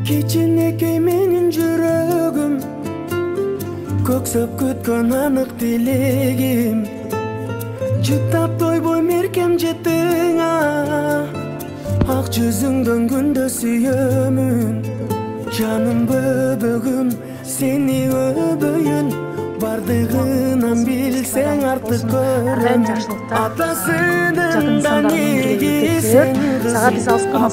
Kichinekey menin жүрөгүm, көксөп күткөн анык тилегим. Чыттап тойбой меркем жеттиңа, ак жүзүңдөн күндө сүйөмүн. Жаным бөбөгүм, сени өбөйүн, бардыгынан билсең артык көрөм. Атасынын да негисен сага биз алышкан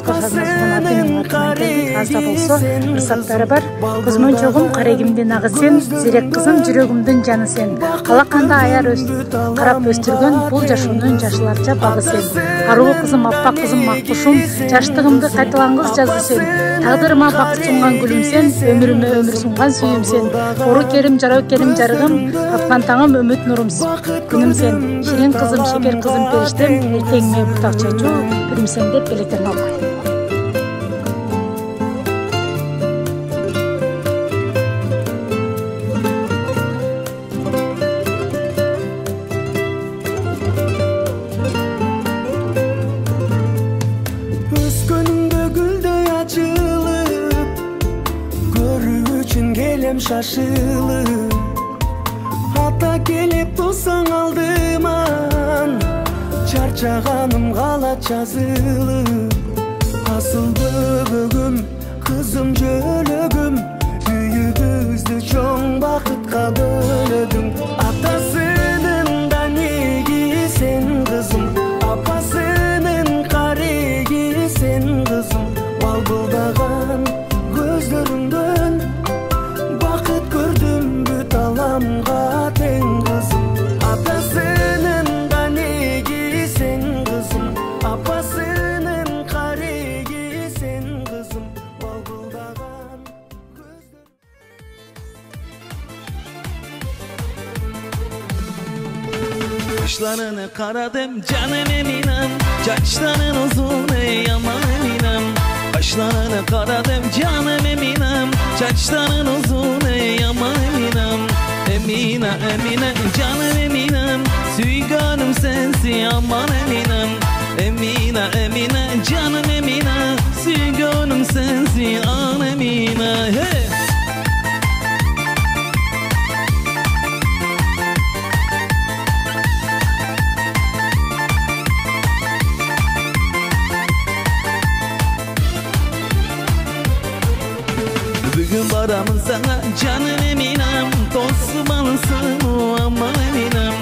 азда болсо бир саттары бар. Көзмөн чогум карегимдин агы сен, зерек кызым жүрөгүмдүн жаны сен. Калаканда аяр карап өстүргөн бул жашоонун жашыларча багы сен. Аруу кызым, аппак кызым, макбушум, жаштыгымды кайталангыс жазды сен. Тагдырыма бакыт сунган гүлүм сен, өмүрүмө өмүр сунган сүйүм сен. Ору керим, жароо керим жарыгым, аткан таңым үмүт нурум күнүм сен. Ширин кызым, шекер кызым, периштем, эртеңиме бутак чачуу, күнүм сен деп белектерин алган. Şaşılıp ata kelip dursaң алдыман, чарчаганым калат жазылып. Асыл бөбөгүм, кызым жөлөгүм, үйүбүздү чоң бакытка бөлөдүң. Атасынын да неги сен кызым, апасынын кареги сен кызым. Балбылдаган көздөрүңдөн көрдüm бүт аламга тең кызым. Атасынын да неги сен кызым, апасынын кареги сен кызым. Балбылдаган көздөр. Kaşlarını karadım canım eminem, saçların uzun ey aman eminem. Kaşlarını karadım canım eminem, saçların uzun ey aman eminem. Emine emine canım eminem, süyganım sensin aman eminem. Emine emine canım emine, süyganım sensin an emine. Hey! Bugün varamın sana canım eminem, dostu balısın o aman eminem.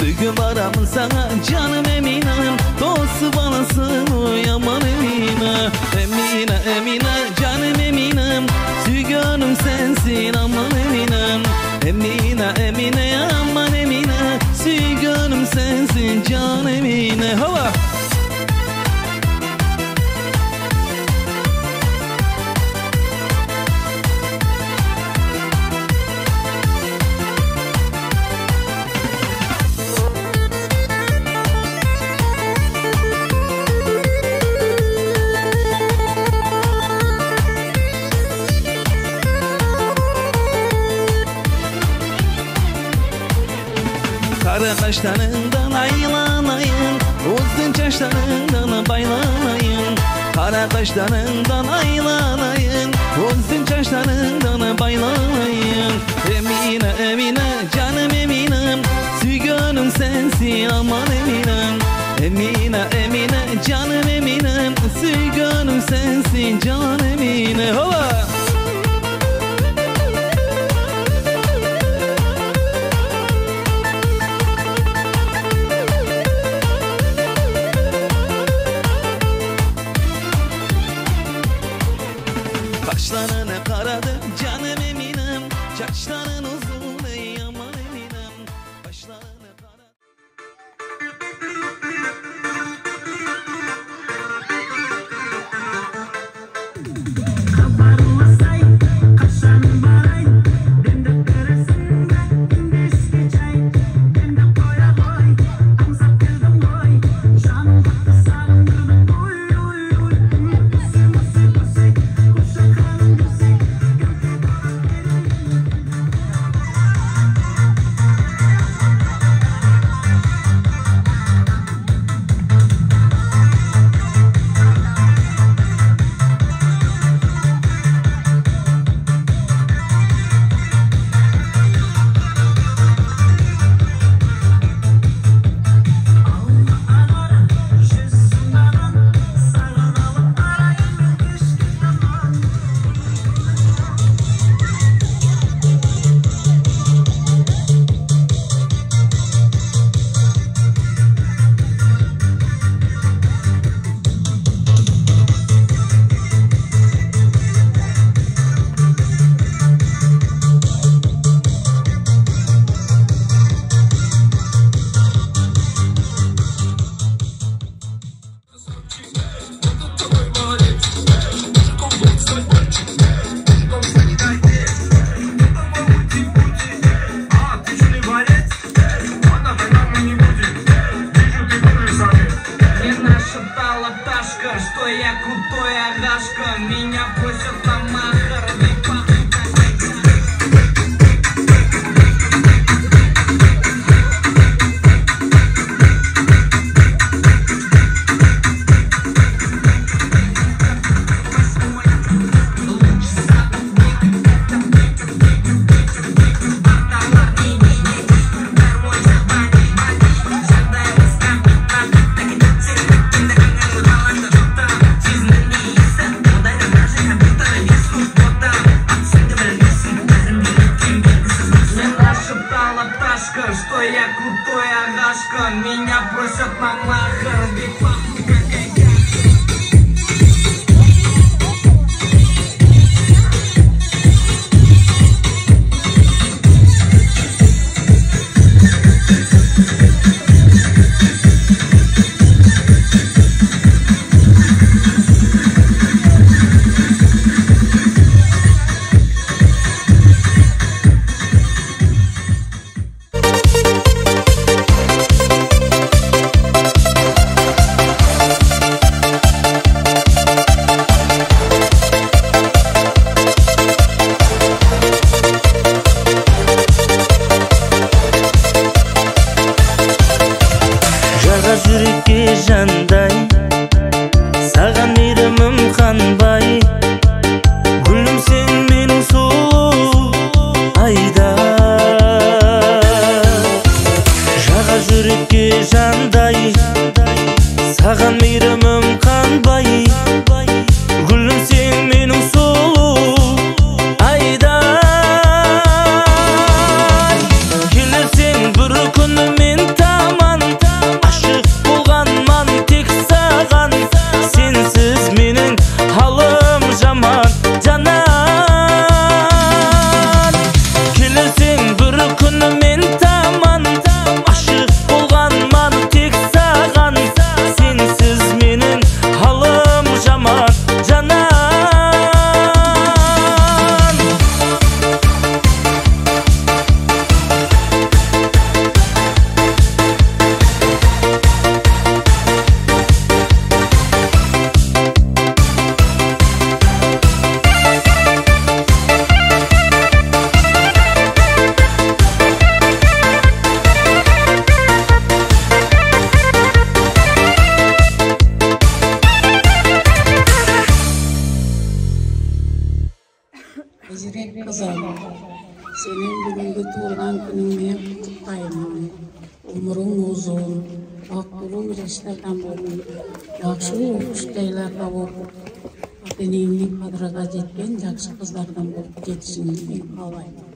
Bugün varamın sana canım eminem, dostu balısın o aman emine. Emine emine canım eminem, sügönüm sensin aman eminem. Emine emine aman emine, sügönüm sensin can emine. Hava! Kara kaşlarından aylanayım, uzun çaşlarından baylanayım. Kara kaşlarından aylanayım, uzun çaşlarından baylanayım. Emine emine canım eminem, sügönüm sensin aman eminem. Emine emine canım eminem, sügönüm sensin can emine. Hova! Kaşlarını karadım canım eminem, saçların uzun ey aman eminem. Kaşlarını karadım. Рашка, меня просят на махар. Что я крутой агашка, меня просят на махар. Жүрекке жандай саған мейірімім қанбай гүлім сен менің сұлу айда жаға жүрекке жандай саған мейірімім қанбай гүлім сен менің сұлу айда келерсең бір күні мен таман ашық болғанман тек саған сенсіз менің халым жаман жанан келерсең бір күні мен таман ашық болғанман тек саған сенсіз менің халым жаман жанан Жүрек қызым, сенің бүгінгі туылған күніңе құттықтаймын. Өмірің ұзын, бақытлы жастардан болсын, жақсы оқушыларда болып, денеңнің қадірға жеткен жақсы қыздардан болып жетісіңізді мен қалаймын.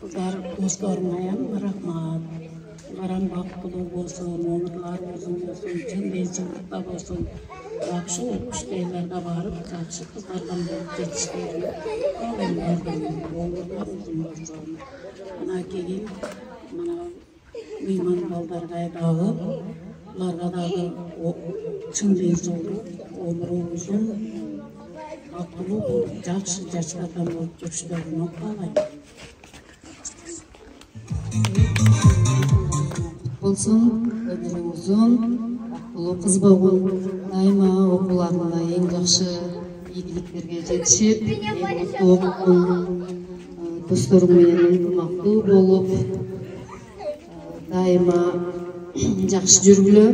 Қыздар, достарыма рахмат. Барам бақытлы болсын, өмірлер ұзын болсын, жын денсаулықта болсын. Жақсы оқушыларға барып, жақсы қыздардан болып жетістіктерін қалаймын. Өмірлер ұзын болсын. Мына келген, мына мейман балдарға дағы, бұларға дағы шын денсаулық, өмірі ұзын, бақытлы болып, жақсы жастардан болып жүрістерін қалаймын. Болсын, өмірі ұзын, ұлы қыз болғын, дайыма оқуларында ең жақсы игіліктерге жетішіп, ең мықты оқып, достарымен ынтымақты болып, дайыма жақсы жүргілі,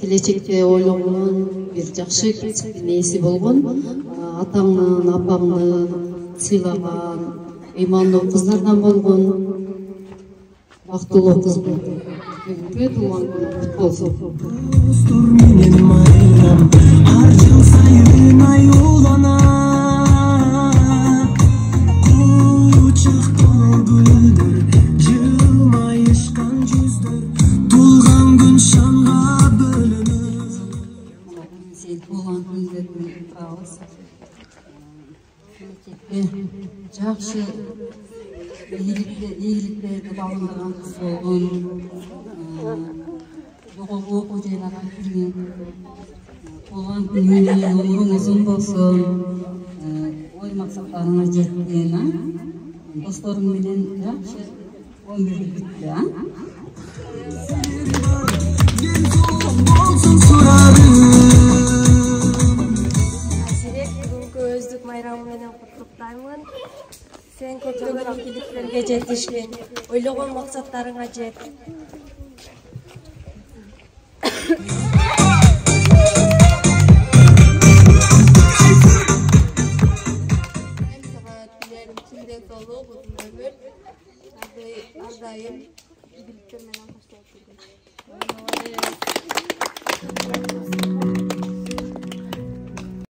келешекте ойлауын бір жақсы несі болғын, атаңнан, апаңнан сыйлаған, иманды қыздардан болғын, бақытлы қыз болғын. Бүгінгі туған күні құтты болсын. Достар менен майрам, ар жыл сайын аюлана. Кучак толы гүлдөр, жылмайышкан жүздөр, тулган күн шаңга бөлөнөт. Сен туған күндерін тұрабыз. Жақсы игіліктерді бағындырған қыз болғын, жоғалғы оқу жайлаған келген, туған күніңе өмірің ұзын болсын, ой мақсаттарыңа жеткен, достарыңменен жақсы 11 бітті. Болсын сұрарым көптөгөн ийгиликтерге жетишке, ойлогон максаттарыңа жет. Ардайым игіліктер менен коштой өткөргөн.